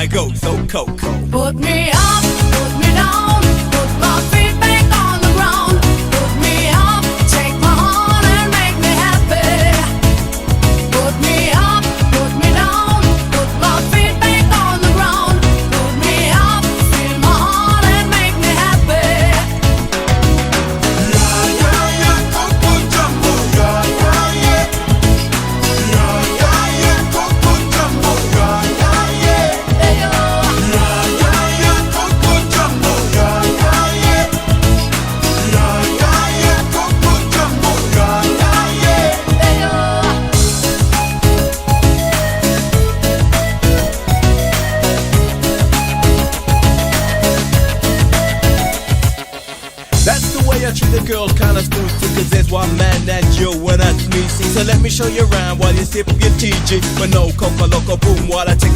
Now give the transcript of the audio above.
wanna go so coco. Put me up, put me down, put my feet back on the ground. Put me up, take my heart and make me happy. Put me up, put me down, put my feet back on the ground. Put me up, feel my heart and make me happy. Yeah, yeah, yeah, Coco Jumbo, yeah, yeah, yeah. Yeah, yeah, yeah, Coco Jumbo, yeah, yeah, yeah. Hey, yo. Yeah, yeah, yeah, Coco Jumbo, yeah, yeah, yeah. Yeah, yeah, yeah, Coco Jumbo, yeah, yeah, yeah. Hey, yo. That's the way I treat a girl, kinda smooth too, cause there's one man that you and that's me. See, so let me show you around while you sip your TG. But no coca loco boom while I take